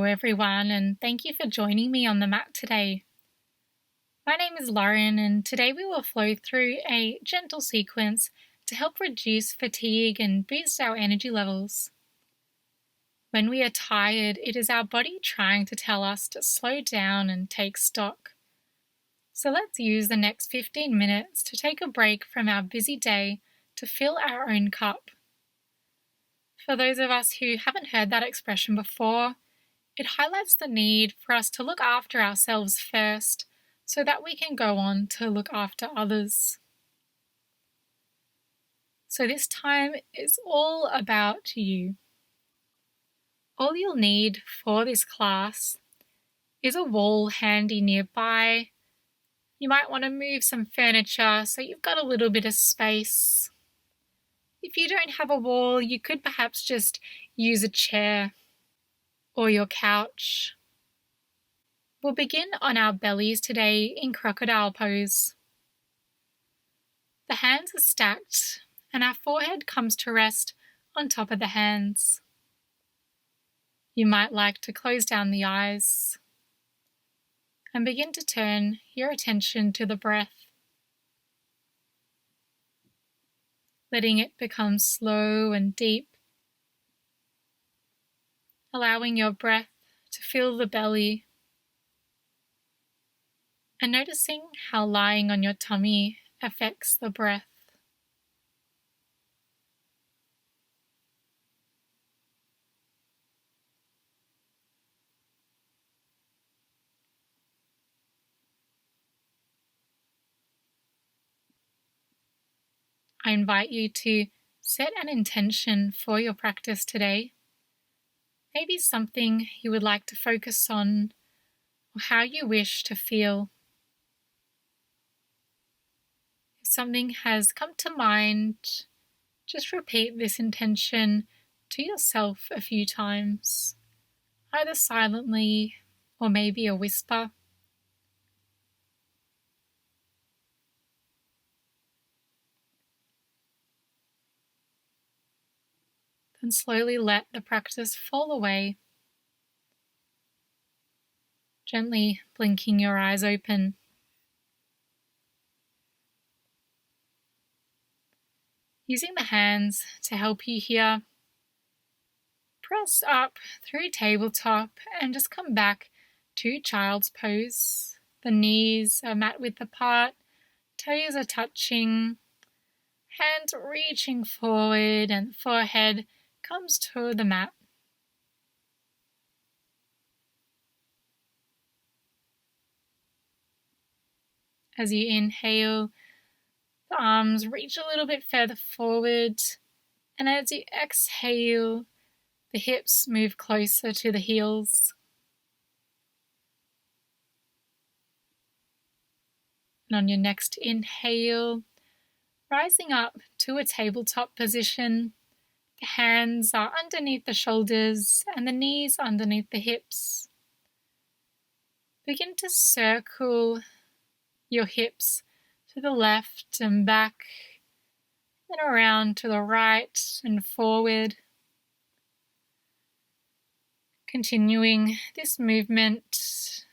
everyone, and thank you for joining me on the mat today. My name is Lauren, and today we will flow through a gentle sequence to help reduce fatigue and boost our energy levels. When we are tired, it is our body trying to tell us to slow down and take stock. So let's use the next 15 minutes to take a break from our busy day to fill our own cup. For those of us who haven't heard that expression before, it highlights the need for us to look after ourselves first so that we can go on to look after others. So this time is all about you. All you'll need for this class is a wall handy nearby. You might want to move some furniture so you've got a little bit of space. If you don't have a wall, you could perhaps just use a chair or your couch. We'll begin on our bellies today in crocodile pose. The hands are stacked and our forehead comes to rest on top of the hands. You might like to close down the eyes and begin to turn your attention to the breath, letting it become slow and deep, allowing your breath to fill the belly, and noticing how lying on your tummy affects the breath. I invite you to set an intention for your practice today. Maybe something you would like to focus on or how you wish to feel. If something has come to mind, just repeat this intention to yourself a few times, either silently or maybe a whisper. Then slowly let the practice fall away, gently blinking your eyes open. Using the hands to help you here, press up through tabletop and just come back to child's pose. The knees are mat width apart, toes are touching, hands reaching forward and the forehead comes to the mat. As you inhale, the arms reach a little bit further forward, and as you exhale, the hips move closer to the heels. And on your next inhale, rising up to a tabletop position, the hands are underneath the shoulders and the knees underneath the hips. Begin to circle your hips to the left and back, then around to the right and forward. Continuing this movement,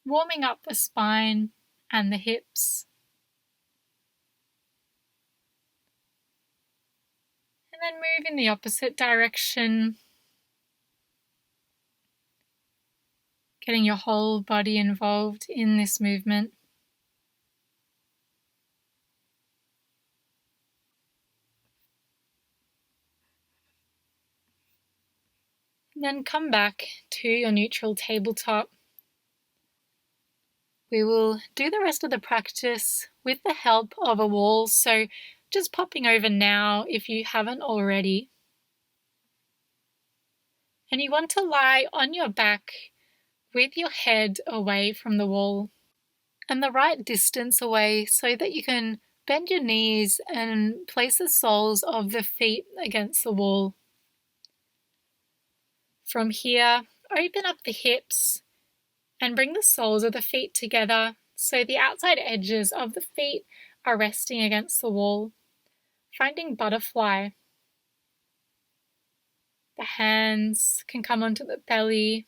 warming up the spine and the hips. And then move in the opposite direction, getting your whole body involved in this movement. And then come back to your neutral tabletop. We will do the rest of the practice with the help of a wall, so just popping over now if you haven't already. And you want to lie on your back with your head away from the wall and the right distance away so that you can bend your knees and place the soles of the feet against the wall. From here, open up the hips and bring the soles of the feet together so the outside edges of the feet are resting against the wall, finding butterfly. The hands can come onto the belly,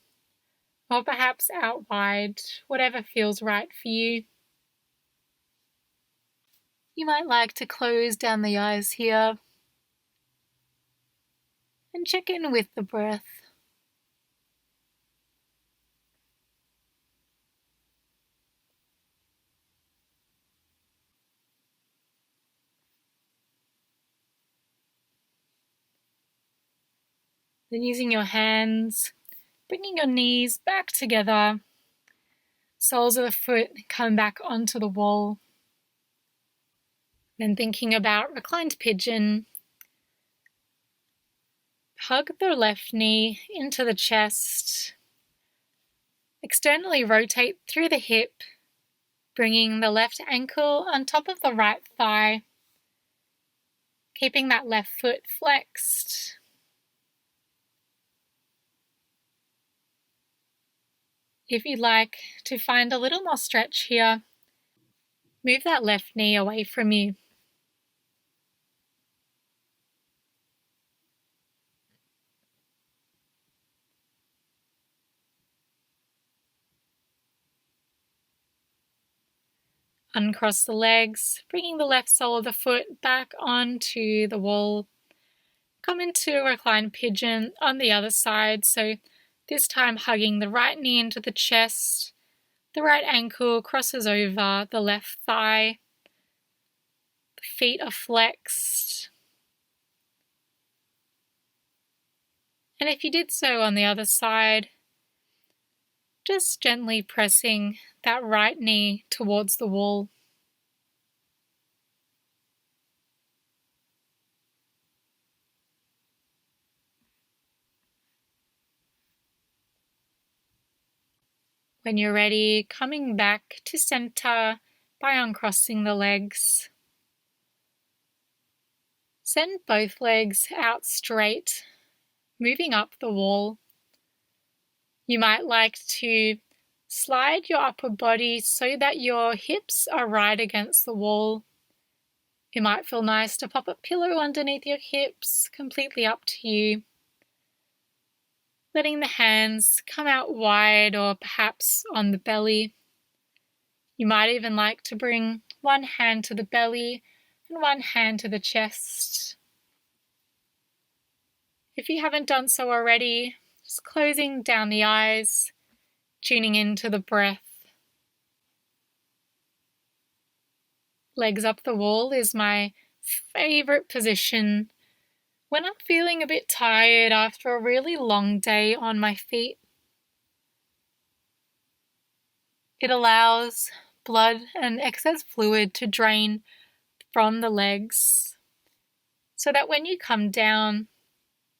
or perhaps out wide, whatever feels right for you. You might like to close down the eyes here and check in with the breath. Then using your hands, bringing your knees back together, soles of the foot come back onto the wall. Then thinking about reclined pigeon, hug the left knee into the chest, externally rotate through the hip, bringing the left ankle on top of the right thigh, keeping that left foot flexed. If you'd like to find a little more stretch here, move that left knee away from you. Uncross the legs, bringing the left sole of the foot back onto the wall. Come into a reclined pigeon on the other side, so this time hugging the right knee into the chest, the right ankle crosses over the left thigh, the feet are flexed. And if you did so on the other side, just gently pressing that right knee towards the wall. When you're ready, coming back to center by uncrossing the legs. Send both legs out straight, moving up the wall. You might like to slide your upper body so that your hips are right against the wall. It might feel nice to pop a pillow underneath your hips, completely up to you. Letting the hands come out wide or perhaps on the belly. You might even like to bring one hand to the belly and one hand to the chest. If you haven't done so already, just closing down the eyes, tuning into the breath. Legs up the wall is my favorite position when I'm feeling a bit tired after a really long day on my feet. It allows blood and excess fluid to drain from the legs so that when you come down,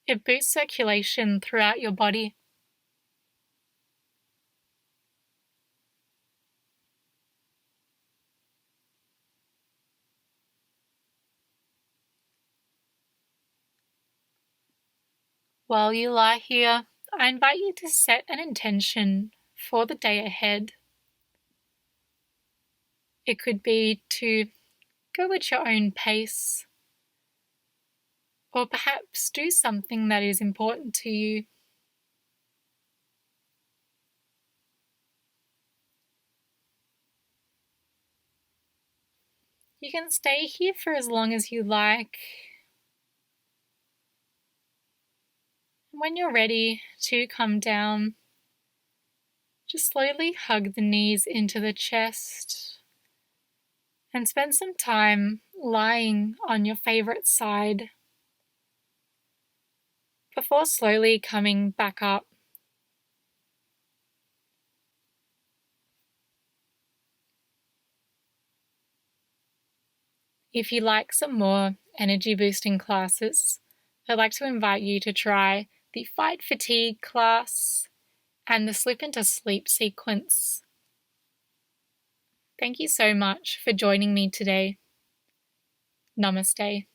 it boosts circulation throughout your body. While you lie here, I invite you to set an intention for the day ahead. It could be to go at your own pace, or perhaps do something that is important to you. You can stay here for as long as you like. When you're ready to come down, just slowly hug the knees into the chest and spend some time lying on your favorite side before slowly coming back up. If you like some more energy boosting classes, I'd like to invite you to try the Fight Fatigue class and the Slip into Sleep sequence. Thank you so much for joining me today. Namaste.